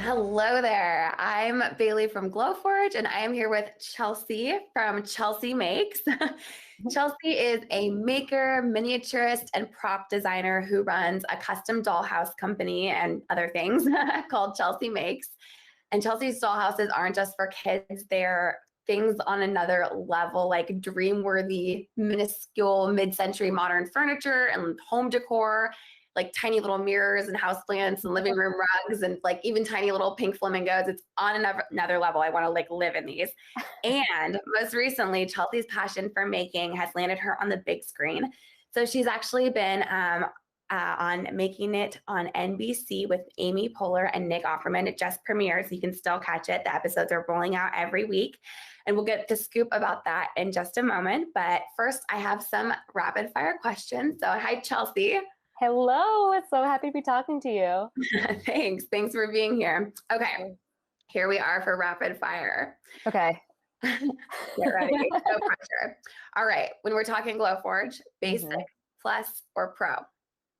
Hello there. I'm Bailey from Glowforge, and I am here with Chelsea from Chelsea Makes. Chelsea is a maker, miniaturist, and prop designer who runs a custom dollhouse company and other things called Chelsea Makes. And Chelsea's dollhouses aren't just for kids, they're things on another level, like dream-worthy, minuscule, mid-century modern furniture and home decor, like tiny little mirrors and houseplants and living room rugs and like even tiny little pink flamingos. It's on another level. I want to like live in these. And most recently, Chelsea's passion for making has landed her on the big screen. So she's actually been on Making It on NBC with Amy Poehler and Nick Offerman. It just premiered, so you can still catch it. The episodes are rolling out every week, and we'll get the scoop about that in just a moment. But first, I have some rapid fire questions. So hi, Chelsea. Hello, it's so happy to be talking to you. Thanks for being here. Okay, here we are for rapid fire. Okay. Get ready, no pressure. All right, when we're talking Glowforge, basic, plus, or pro?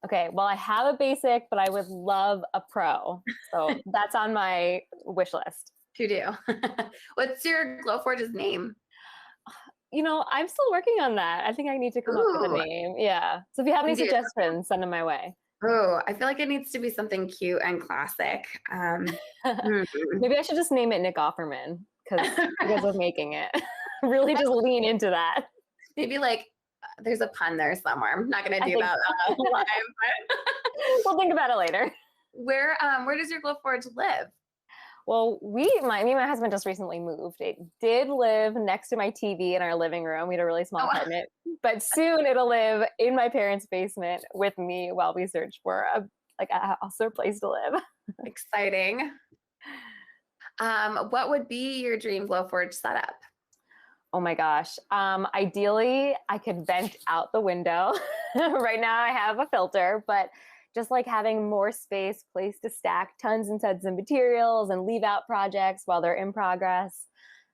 Okay, well, I have a basic, but I would love a pro. So that's on my wish list. To do. What's your Glowforge's name? You know, I'm still working on that. I think I need to come up with a name. Yeah. So if you have any suggestions, send them my way. Oh, I feel like it needs to be something cute and classic. Maybe I should just name it Nick Offerman because of making it. Really just lean into that. Maybe like there's a pun there somewhere. I'm not going to do that live. But we'll think about it later. Where does your Glowforge live? Well, me and my husband just recently moved. It did live next to my TV in our living room. We had a really small apartment, but soon it'll live in my parents' basement with me while we search for a house or place to live. Exciting. What would be your dream Glowforge setup? Oh my gosh. Ideally, I could vent out the window. Right now I have a filter, but just like having more space, place to stack tons and tons of materials and leave out projects while they're in progress.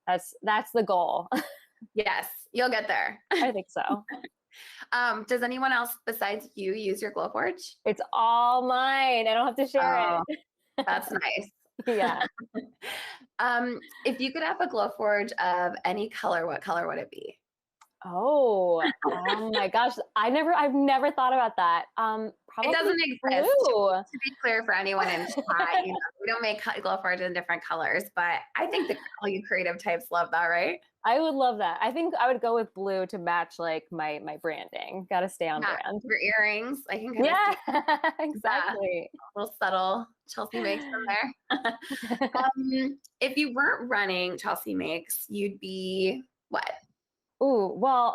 That's the goal. Yes, you'll get there. I think so. Does anyone else besides you use your Glowforge? It's all mine. I don't have to share it. That's nice. Yeah. If you could have a Glowforge of any color, what color would it be? Oh my gosh. I've never thought about that. Probably it doesn't exist. Blue. To be clear for anyone in chat, we don't make Glowforge in different colors, but I think all you creative types love that, right? I would love that. I think I would go with blue to match like my branding. Got to stay on brand. Your earrings, I can exactly. A little subtle Chelsea Makes them there. If you weren't running Chelsea Makes, you'd be what? Ooh, well,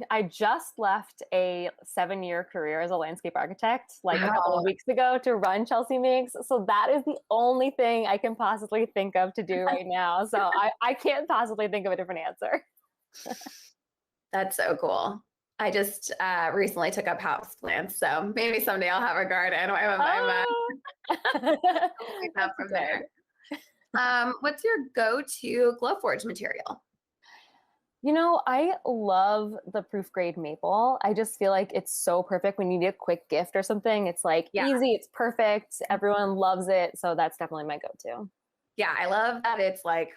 I just left a 7-year career as a landscape architect like a couple of weeks ago to run Chelsea Makes. So that is the only thing I can possibly think of to do right now. So I can't possibly think of a different answer. That's so cool. I just recently took up houseplants, so maybe someday I'll have a garden. From there. What's your go-to Glowforge material? You know, I love the proof grade maple. I just feel like it's so perfect when you need a quick gift or something. It's like easy, it's perfect. Everyone loves it. So that's definitely my go-to. Yeah, I love that it's like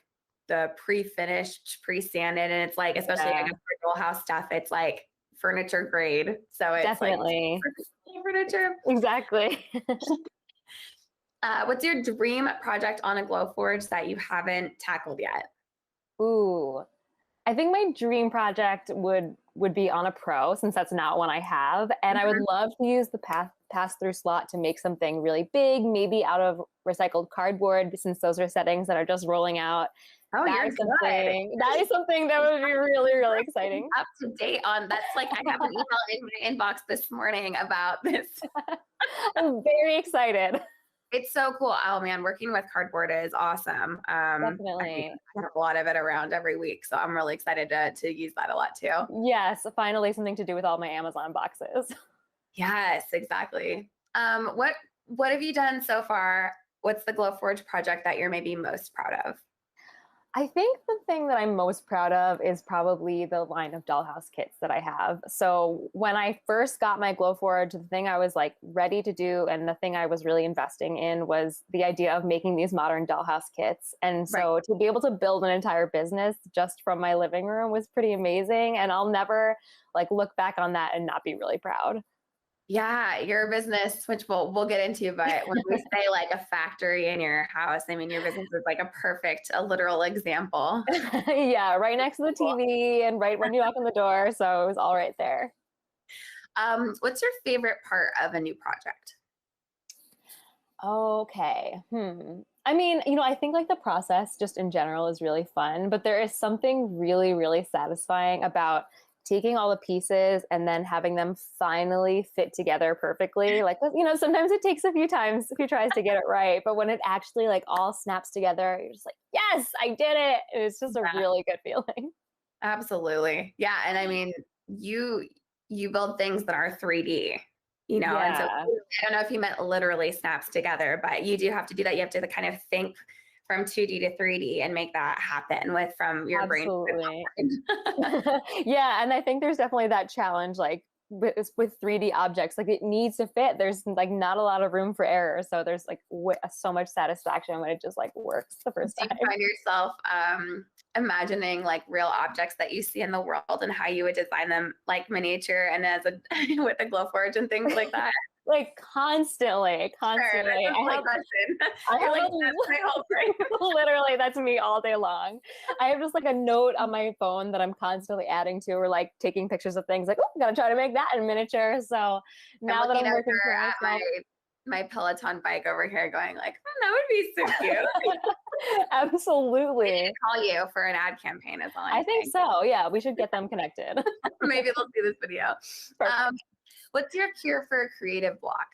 the pre-finished, pre-sanded, and it's like, especially like for dollhouse stuff, it's like furniture grade. So it's definitely like furniture. Exactly. What's your dream project on a Glowforge that you haven't tackled yet? Ooh. I think my dream project would be on a pro, since that's not one I have. And I would love to use the pass-through slot to make something really big, maybe out of recycled cardboard, since those are settings that are just rolling out. Oh, that is something that would be really, really exciting. Up to date on that's like I have an email in my inbox this morning about this. I'm very excited. It's so cool. Oh man, working with cardboard is awesome. Definitely. I have a lot of it around every week, so I'm really excited to use that a lot too. Yes, finally something to do with all my Amazon boxes. Yes, exactly. What have you done so far? What's the Glowforge project that you're maybe most proud of? I think the thing that I'm most proud of is probably the line of dollhouse kits that I have. So when I first got my Glowforge, the thing I was like ready to do and the thing I was really investing in was the idea of making these modern dollhouse kits. And Right. so to be able to build an entire business just from my living room was pretty amazing. And I'll never like look back on that and not be really proud. Yeah, your business, which we'll get into, but when we say like a factory in your house, I mean your business is like a literal example. Yeah, right next to the Cool. TV and right when you walk in the door. So it was all right there. What's your favorite part of a new project? Okay. I mean, I think like the process just in general is really fun, but there is something really, really satisfying about taking all the pieces and then having them finally fit together perfectly. Like, sometimes it takes a few tries to get it right, but when it actually like all snaps together, you're just like, yes, I did it. And it's just a Yeah, really good feeling. absolutely. Yeah, and I mean, you build things that are 3D, and so Yeah, I don't know if you meant literally snaps together, but you do have to do that. You have to kind of think from 2D to 3D and make that happen from your brain. absolutely. Yeah, and I think there's definitely that challenge, like with 3D objects, like it needs to fit. There's like not a lot of room for error, so there's like so much satisfaction when it just like works the first Do you time. find yourself imagining like real objects that you see in the world and how you would design them like miniature and as a with a glow forge and things like that? Like constantly, Sure, that's constantly. a silly question. I You're have like, that's my whole brain. literally that's me all day long. I have just like a note on my phone that I'm constantly adding to, or like taking pictures of things. Like, oh, gotta try to make that in miniature. So I'm now that looking I'm over working for at myself, my Peloton bike over here going like, that would be so cute. We need absolutely. to call you for an ad campaign is all I'm I think saying. so. Yeah, we should get them connected. Maybe they'll see this video. Um, Perfect. what's your cure for a creative block?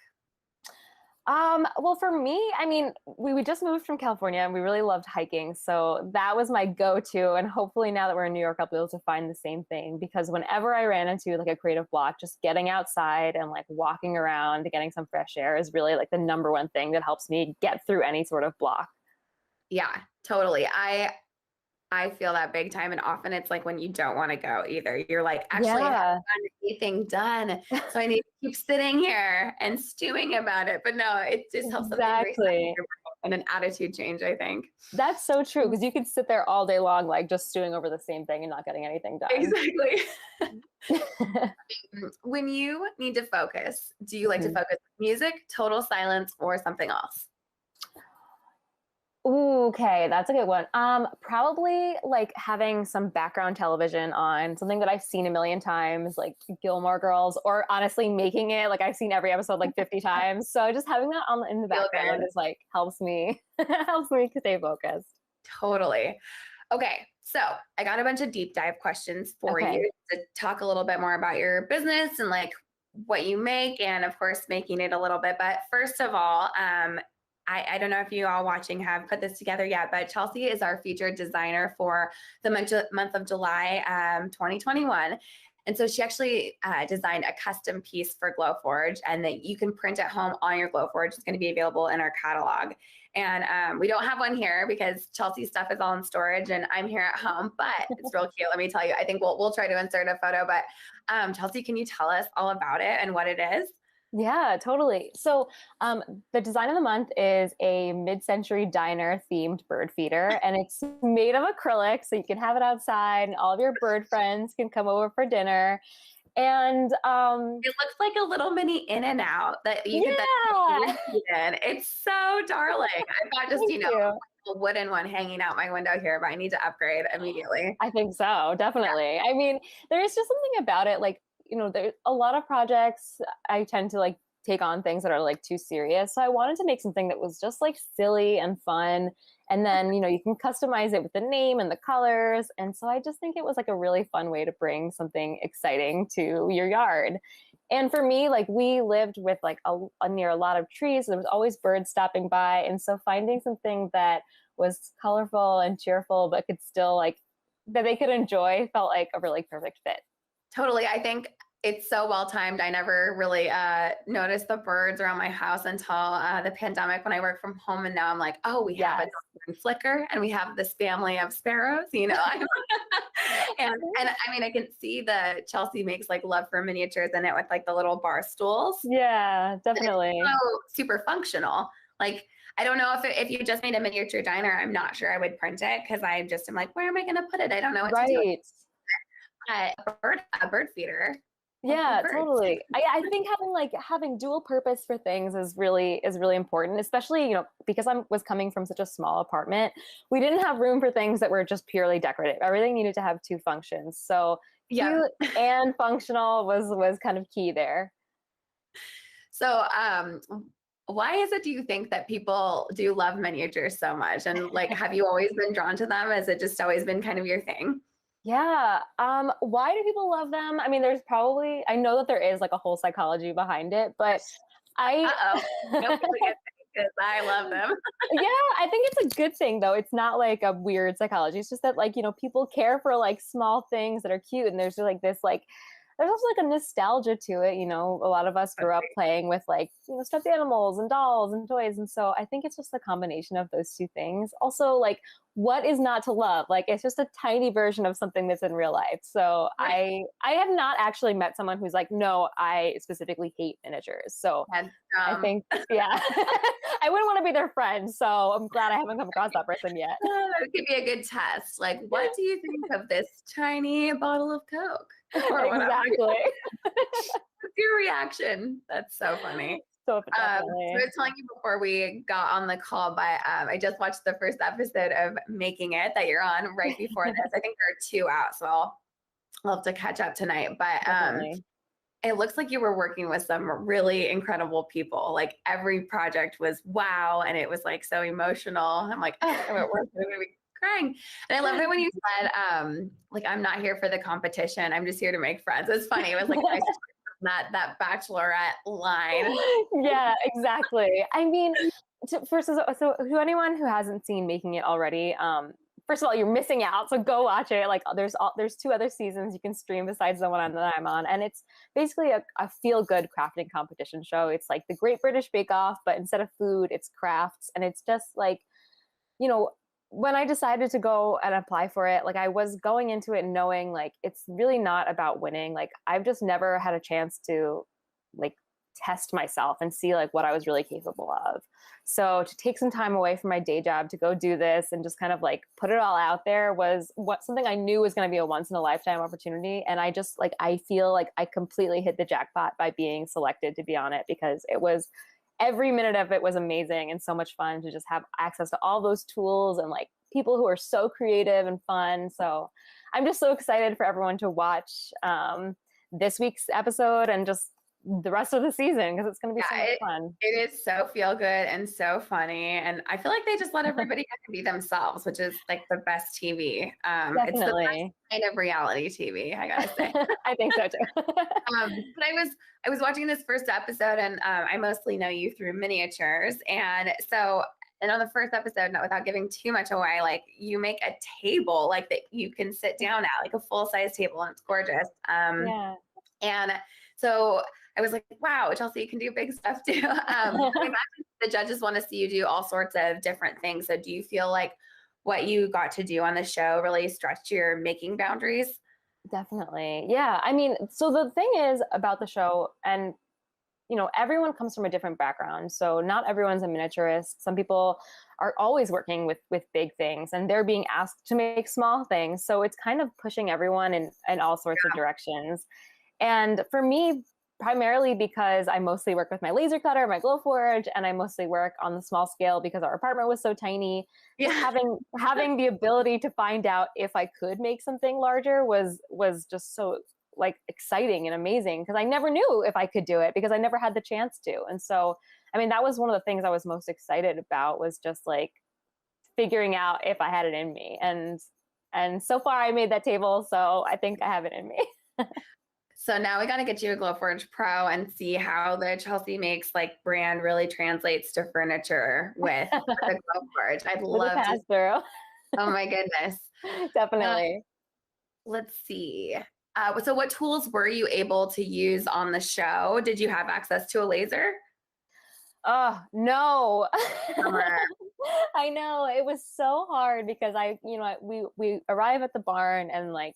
Well, for me, I mean, we just moved from California and we really loved hiking. So that was my go-to. And hopefully now that we're in New York, I'll be able to find the same thing because whenever I ran into like a creative block, just getting outside and like walking around, getting some fresh air is really like the number one thing that helps me get through any sort of block. Yeah, totally. I feel that big time. And often it's like when you don't want to go either. You're like, actually, I haven't Yeah, gotten anything done. So I need to keep sitting here and stewing about it. But no, it just helps something reset exactly. and an attitude change, I think. That's so true because you could sit there all day long, like just stewing over the same thing and not getting anything done. Exactly. When you need to focus, do you like to Mhm. focus on music, total silence, or something else? Ooh, okay, that's a good one. Probably like having some background television on something that I've seen a million times, like Gilmore Girls, or honestly making it like I've seen every episode like 50 times. So just having that on in the Feel background good. is like helps me helps me stay focused. Totally. Okay, so I got a bunch of deep dive questions for Okay. you to talk a little bit more about your business and like what you make, and of course, making it a little bit. But first of all, I don't know if you all watching have put this together yet, but Chelsea is our featured designer for the month of July 2021. And so she actually designed a custom piece for Glowforge and that you can print at home on your Glowforge. It's going to be available in our catalog. And we don't have one here because Chelsea's stuff is all in storage and I'm here at home, but it's real cute. Let me tell you, I think we'll try to insert a photo, but Chelsea, can you tell us all about it and what it is? Yeah, totally. So, the design of the month is a mid-century diner themed bird feeder, and it's made of acrylic, so you can have it outside, and all of your bird friends can come over for dinner. And It looks like a little mini in and out that you could then yeah, in. It's so darling. I've got just, thank you. a wooden one hanging out my window here, but I need to upgrade immediately. I think so, Yeah. definitely. I mean, there is just something about it, like, there's a lot of projects I tend to like take on things that are like too serious. So I wanted to make something that was just like silly and fun. And then, you can customize it with the name and the colors. And so I just think it was like a really fun way to bring something exciting to your yard. And for me, like we lived with like near a lot of trees. There was always birds stopping by. And so finding something that was colorful and cheerful, but could still like that they could enjoy felt like a really perfect fit. Totally. I think it's so well timed. I never really noticed the birds around my house until the pandemic when I worked from home. And now I'm like, oh, we have a Yes. and Flickr, and we have this family of sparrows, and I mean, I can see the Chelsea makes like love for miniatures in it with like the little bar stools. Yeah, definitely. So super functional. Like, I don't know if you just made a miniature diner, I'm not sure I would print it because I just am like, where am I going to put it? I don't know what to do. Right. A bird feeder. Yeah, Birds. totally. I think having dual purpose for things is really important, especially, because I was coming from such a small apartment. We didn't have room for things that were just purely decorative. Everything needed to have two functions. So Yeah. cute and functional was kind of key there. So, why is it, do you think that people do love miniatures so much? And like, have you always been drawn to them? Has it just always been kind of your thing? Yeah. Why do people love them? I mean, I know that there is like a whole psychology behind it, but Uh-oh. Nope, because I love them. yeah, I think it's a good thing though. It's not like a weird psychology. It's just that like, people care for like small things that are cute. And there's like this like there's also like a nostalgia to it. A lot of us grew up playing with like, stuffed animals and dolls and toys. And so I think it's just the combination of those two things. Also, like, what is not to love? Like, it's just a tiny version of something that's in real life. So I have not actually met someone who's like, no, I specifically hate miniatures. So I think, yeah, I wouldn't want to be their friend. So I'm glad I haven't come across that person yet. It could be a good test. Like, what do you think of this tiny bottle of Coke? Or exactly. What's your reaction? That's so funny. So So I was telling you before we got on the call, but I just watched the first episode of Making It that you're on right before this. I think there are 2 out, so I'll have to catch up tonight. But it looks like you were working with some really incredible people. Like every project was wow, and it was like so emotional. I'm like, oh, we're going to be crying. And I loved it when you said, like, I'm not here for the competition. I'm just here to make friends. It's funny. It was like a nice that bachelorette line. Yeah, exactly. I mean, so to anyone who hasn't seen Making It already, first of all, you're missing out. So go watch it. Like there's 2 other seasons you can stream besides the one that I'm on, and it's basically a feel good crafting competition show. It's like the Great British Bake Off, but instead of food, it's crafts, and it's just like, when I decided to go and apply for it, like I was going into it knowing like it's really not about winning. Like I've just never had a chance to like test myself and see like what I was really capable of. So to take some time away from my day job to go do this and just kind of like put it all out there was something I knew was going to be a once in a lifetime opportunity. And I feel like I completely hit the jackpot by being selected to be on it, because every minute of it was amazing and so much fun to just have access to all those tools and like people who are so creative and fun. So I'm just so excited for everyone to watch this week's episode and just the rest of the season, because it's going to be so much fun. It is so feel good and so funny. And I feel like they just let everybody be themselves, which is like the best TV. Definitely. It's the best kind of reality TV, I gotta say. I think so too. But I was watching this first episode, and I mostly know you through miniatures. And on the first episode, not without giving too much away, like you make a table like that you can sit down at, like a full-size table, and it's gorgeous. Yeah. And so I was like, wow, Chelsea, you can do big stuff too. I imagine the judges want to see you do all sorts of different things. So do you feel like what you got to do on the show really stretched your making boundaries? Definitely. Yeah. I mean, so the thing is about the show, and everyone comes from a different background. So not everyone's a miniaturist. Some people are always working with big things, and they're being asked to make small things. So it's kind of pushing everyone in all sorts of directions. And for me, primarily because I mostly work with my laser cutter, my Glowforge, and I mostly work on the small scale because our apartment was so tiny. Yeah. Having the ability to find out if I could make something larger was just so like exciting and amazing, because I never knew if I could do it because I never had the chance to. And so, I mean, that was one of the things I was most excited about, was just like figuring out if I had it in me. And so far I made that table, so I think I have it in me. So now we got to get you a Glowforge Pro and see how the Chelsea Makes like brand really translates to furniture with the Glowforge. I'd love to. Through. Oh my goodness. Definitely. Let's see. So what tools were you able to use on the show? Did you have access to a laser? Oh, no. I know it was so hard because we arrive at the barn and like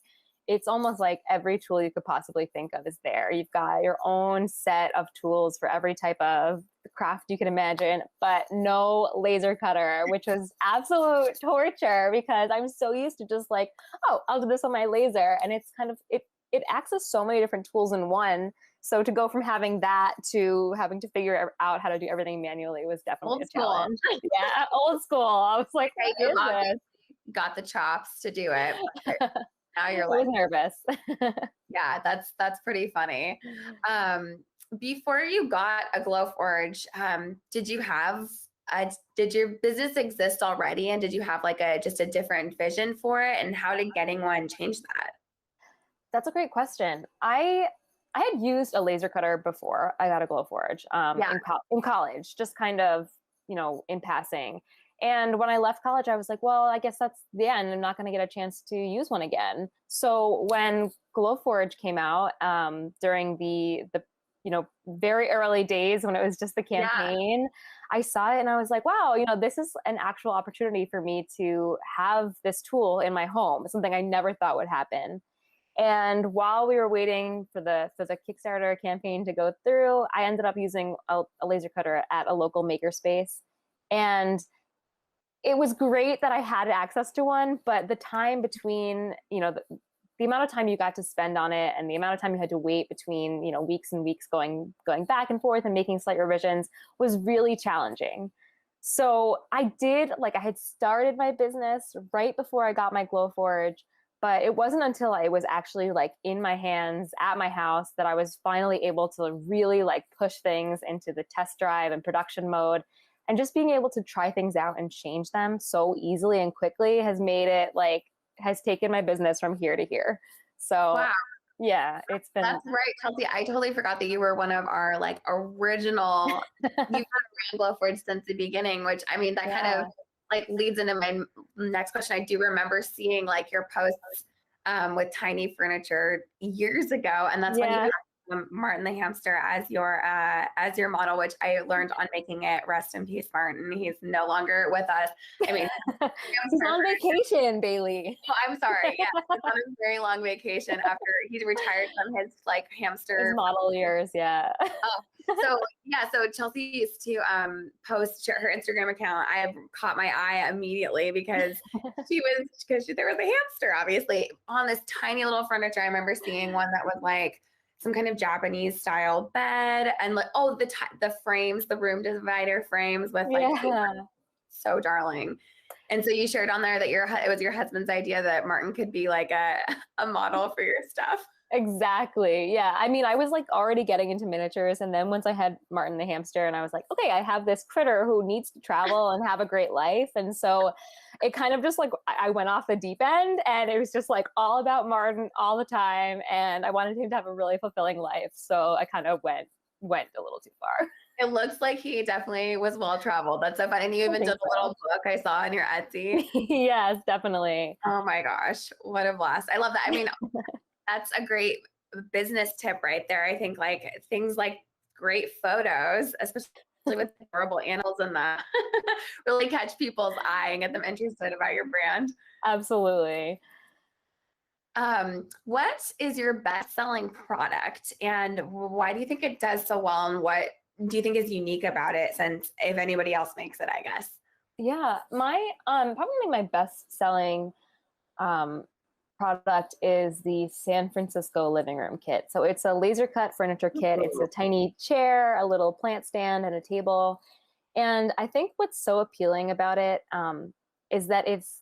it's almost like every tool you could possibly think of is there. You've got your own set of tools for every type of craft you can imagine, but no laser cutter, which was absolute torture because I'm so used to just like, oh, I'll do this on my laser, and it's kind of it acts as so many different tools in one. So to go from having that to having to figure out how to do everything manually was definitely Old a school. challenge. Yeah, old school. I was like, Okay, what you is this? got the chops to do it. But now you're I like, was nervous. yeah, that's pretty funny. Um, Before you got a Glowforge, did your business exist already, and did you have like a just a different vision for it, and how did getting one change that? That's a great question. I had used a laser cutter before I got a Glowforge Yeah, in college, just kind of in passing. And when I left college, I was like, well, I guess that's the end. I'm not going to get a chance to use one again. So when Glowforge came out during the very early days when it was just the yeah. campaign, I saw it and I was like, wow, this is an actual opportunity for me to have this tool in my home, something I never thought would happen. And while we were waiting for the Kickstarter campaign to go through, I ended up using a laser cutter at a local makerspace. And it was great that I had access to one, but the time between, the amount of time you got to spend on it and the amount of time you had to wait between, weeks and weeks going back and forth and making slight revisions was really challenging. So I had started my business right before I got my Glowforge, but it wasn't until I was actually like in my hands at my house that I was finally able to really like push things into the test drive and production mode. And just being able to try things out and change them so easily and quickly has taken my business from here to here. So Wow, yeah, it's been that's right, Chelsea. I totally forgot that you were one of our like original. You've been around Glowforge since the beginning, which I mean that kind of yeah. like leads into my next question. I do remember seeing like your posts with tiny furniture years ago, and that's when you Yeah. had Martin the hamster as your model, which I learned on making it. Rest in peace, Martin. He's no longer with us. I mean, He's hamster. on vacation, Bailey. Oh, I'm sorry. Yeah, he's on a very long vacation after he retired from his like His hamster. model years, yeah. Oh, so yeah, so Chelsea used to post her Instagram account. I caught my eye immediately because there was a hamster, obviously, on this tiny little furniture. I remember seeing one that was like some kind of Japanese style bed, and like the frames, the room divider frames with like Yeah. so darling. And so you shared on there that it was your husband's idea that Martin could be like a model for your stuff. Exactly. Yeah. I mean, I was like already getting into miniatures. And then once I had Martin the hamster, and I was like, okay, I have this critter who needs to travel and have a great life. And so it kind of just like I went off the deep end, and it was just like all about Martin all the time. And I wanted him to have a really fulfilling life. So I kind of went a little too far. It looks like he definitely was well traveled. That's so funny. And you I even did think a so. little book I saw on your Etsy. Yes, definitely. Oh my gosh, what a blast. I love that. I mean, that's a great business tip right there. I think like things like great photos, especially with adorable animals in them, really catch people's eye and get them interested about your brand. Absolutely. What is your best-selling product, and why do you think it does so well? And what do you think is unique about it? Since if anybody else makes it, I guess. Yeah. My probably my best selling um product is the San Francisco living room kit. So it's a laser cut furniture kit. It's a tiny chair, a little plant stand, and a table. And I think what's so appealing about it is that it's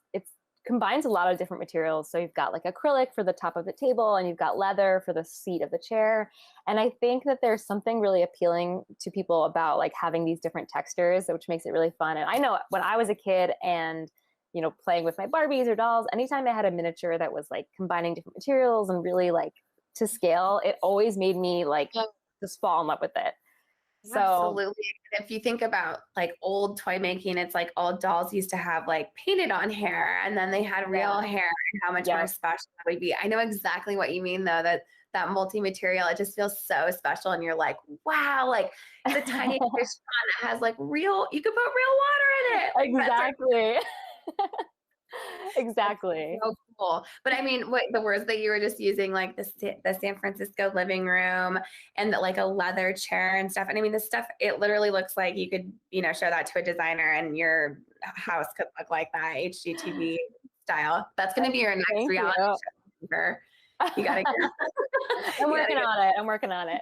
combines a lot of different materials. So you've got like acrylic for the top of the table, and you've got leather for the seat of the chair. And I think that there's something really appealing to people about like having these different textures, which makes it really fun. And I know when I was a kid and playing with my Barbies or dolls, anytime I had a miniature that was like combining different materials and really like to scale, it always made me like just fall in love with it. So Absolutely. If you think about like old toy making, it's like old dolls used to have like painted on hair, and then they had real yeah, hair, and how much more yeah, special that would be. I know exactly what you mean though, that that multi-material, it just feels so special. And you're like, wow, like it's a tiny fish pond that has like you could put real water in it. Like Exactly. that's Exactly. so cool. But I mean, what the words that you were just using, like the San Francisco living room and like a leather chair and stuff. And I mean, this stuff, it literally looks like you could, show that to a designer and your house could look like that HGTV style. That's going to be your next Thank reality you. show. For you got to I'm working on it. I'm working on it.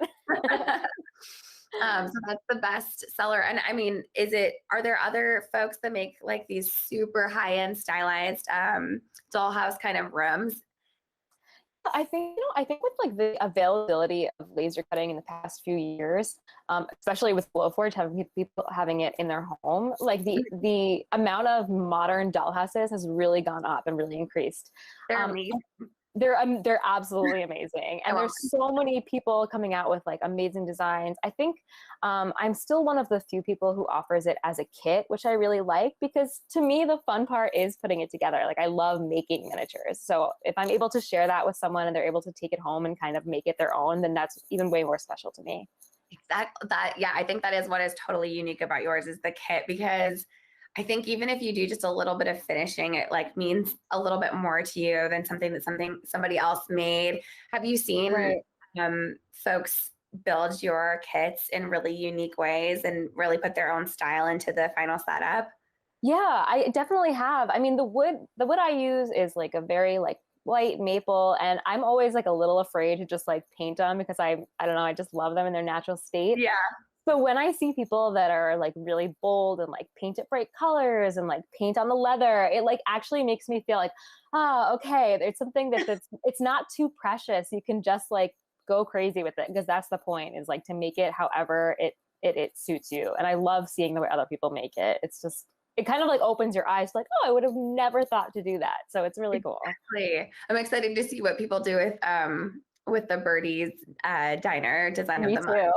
So that's the best seller. And I mean, are there other folks that make like these super high-end stylized dollhouse kind of rooms? I think with like the availability of laser cutting in the past few years, especially with Glowforge, having people having it in their home, like the amount of modern dollhouses has really gone up and really increased. They're amazing. They're absolutely amazing, and there's so many people coming out with like amazing designs. I think I'm still one of the few people who offers it as a kit, which I really like, because to me the fun part is putting it together. Like I love making miniatures, so if I'm able to share that with someone and they're able to take it home and kind of make it their own, then that's even way more special to me. Exactly. Yeah, I think that is what is totally unique about yours is the kit, because I think even if you do just a little bit of finishing, it like means a little bit more to you than somebody else made. Have you seen Right. folks build your kits in really unique ways and really put their own style into the final setup? Yeah, I definitely have. I mean, the wood I use is like a very like white maple, and I'm always like a little afraid to just like paint them because I don't know, I just love them in their natural state. Yeah. So when I see people that are like really bold and like paint it bright colors and like paint on the leather, it like actually makes me feel like, oh, okay, there's something it's not too precious. You can just like go crazy with it, because that's the point, is like to make it however it suits you. And I love seeing the way other people make it. It's just, it kind of like opens your eyes like, oh, I would have never thought to do that. So it's really cool. Exactly. I'm excited to see what people do with the Birdie's diner design of Me the month. too.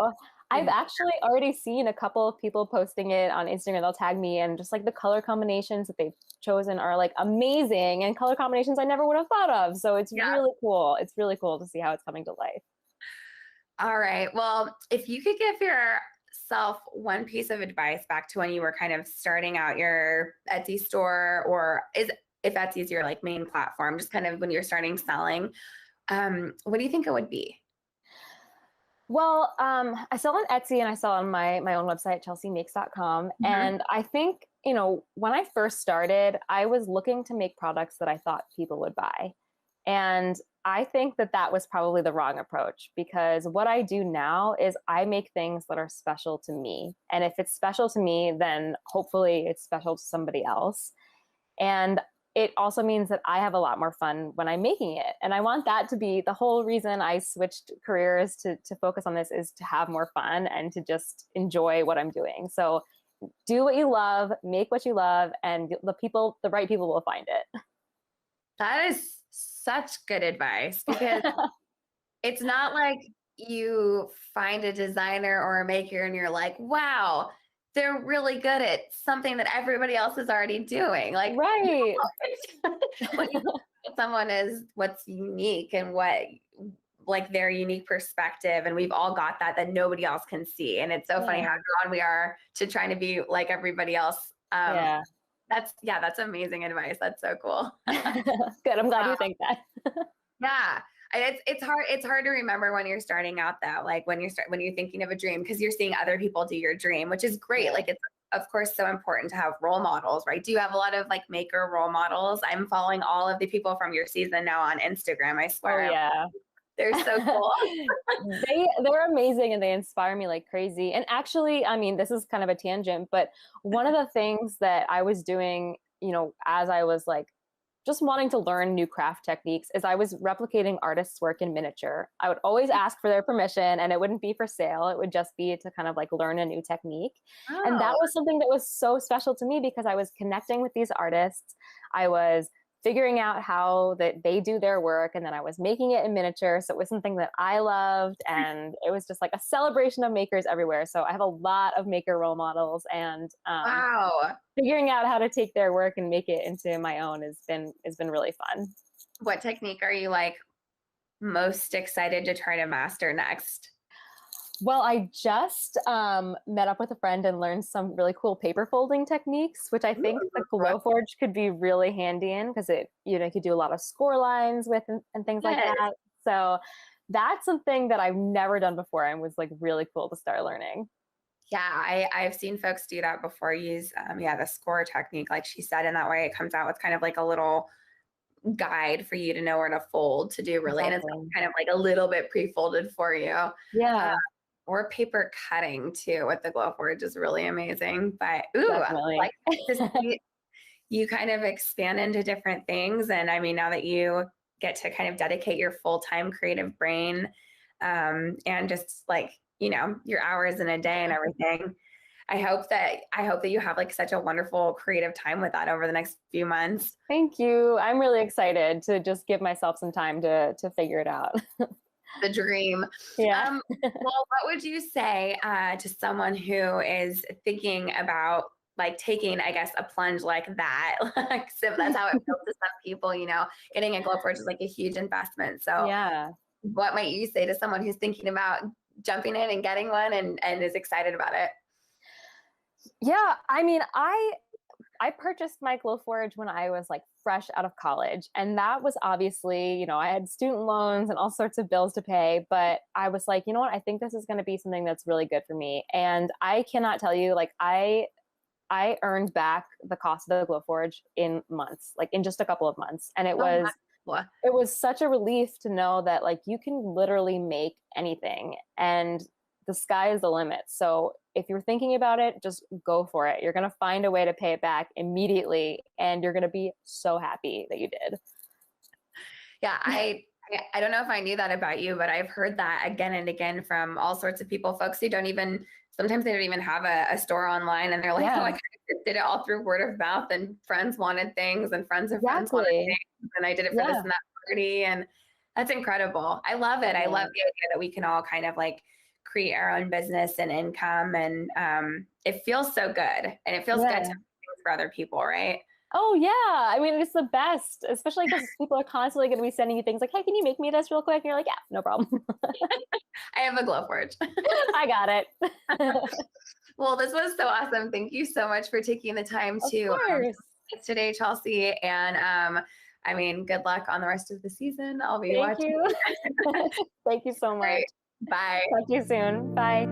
I've actually already seen a couple of people posting it on Instagram. They'll tag me, and just like the color combinations that they've chosen are like amazing, and color combinations I never would have thought of. So it's really cool. It's really cool to see how it's coming to life. All right. Well, if you could give yourself one piece of advice back to when you were kind of starting out your Etsy store, or if Etsy is your like main platform, just kind of when you're starting selling, what do you think it would be? Well, I sell on Etsy and I sell on my own website, chelseamakes.com. Mhm. And I think, when I first started, I was looking to make products that I thought people would buy. And I think that that was probably the wrong approach, because what I do now is I make things that are special to me. And if it's special to me, then hopefully it's special to somebody else. And it also means that I have a lot more fun when I'm making it. And I want that to be the whole reason I switched careers to focus on this, is to have more fun and to just enjoy what I'm doing. So do what you love, make what you love, and the right people will find it. That is such good advice, because it's not like you find a designer or a maker and you're like, wow, they're really good at something that everybody else is already doing. Like, Right. what you someone is what's unique and what like their unique perspective. And we've all got that nobody else can see. And it's so funny how drawn we are to trying to be like everybody else. Yeah. That's amazing advice. That's so cool. Good. I'm glad you think that. Yeah. It's hard to remember when you're starting out though, like when you're thinking of a dream, because you're seeing other people do your dream, which is great. Like it's of course so important to have role models, right? Do you have a lot of like maker role models? I'm following all of the people from your season now on Instagram. I swear. Oh yeah. They're so cool. They're amazing, and they inspire me like crazy. And actually, I mean, this is kind of a tangent, but one of the things that I was doing, as I was like just wanting to learn new craft techniques, is I was replicating artists' work in miniature. I would always ask for their permission, and it wouldn't be for sale. It would just be to kind of like learn a new technique. And that was something that was so special to me, because I was connecting with these artists. I was figuring out how that they do their work, and then I was making it in miniature. So it was something that I loved, and it was just like a celebration of makers everywhere. So I have a lot of maker role models, and Wow. figuring out how to take their work and make it into my own has been really fun. What technique are you like most excited to try to master next? Well, I just met up with a friend and learned some really cool paper folding techniques, which I think the Glowforge could be really handy in because it, you know, you could do a lot of score lines with and things like Yes. that. So that's something that I've never done before and was like really cool to start learning. Yeah, I've seen folks do that before, use yeah, the score technique, like she said, and that way it comes out with kind of like a little guide for you to know where to fold to do really, and it's Exactly. kind of like a little bit pre-folded for you. Yeah, Or paper cutting too with the Glowforge is really amazing. But ooh, I definitely. like to see you kind of expand into different things. And I mean, now that you get to kind of dedicate your full-time creative brain, and just like, you know, your hours in a day and everything. I hope that you have like such a wonderful creative time with that over the next few months. Thank you. I'm really excited to just give myself some time to figure it out. The dream. Yeah. Well, what would you say to someone who is thinking about like taking, I guess, a plunge like that? Like, so that's how it feels to some people, you know, getting a Glowforge is like a huge investment. So, Yeah. what might you say to someone who's thinking about jumping in and getting one and is excited about it? Yeah, I mean, I purchased my Glowforge when I was like fresh out of college. And that was obviously, you know, I had student loans and all sorts of bills to pay. But I was like, you know what? I think this is going to be something that's really good for me. And I cannot tell you, like, I earned back the cost of the Glowforge in months, like in just a couple of months. And Oh my. it was such a relief to know that like you can literally make anything and the sky is the limit. So if you're thinking about it, just go for it. You're going to find a way to pay it back immediately and you're going to be so happy that you did. Yeah, I don't know if I knew that about you, but I've heard that again and again from all sorts of people, folks who don't even sometimes they don't even have a store online, and they're like, oh, I Yeah, kind of did it all through word of mouth, and friends wanted things, and friends of friends wanted exactly. things, and I did it for this Yeah. and that party, and that's incredible. I love it. I love Yeah. the idea that we can all kind of like create our own business and income, and it feels so good, and it feels good to Yeah. do things for other people, right? Oh yeah. I mean, it's the best, especially because people are constantly going to be sending you things like, "Hey, can you make me this real quick?" And you're like, "Yeah, no problem. I have a Glowforge. I got it." Well, this was so awesome. Thank you so much for taking the time Of to course. today, Chelsea. And I mean, good luck on the rest of the season. I'll be Thank watching. you. Thank you so All much. right. Bye. Talk to you soon. Bye.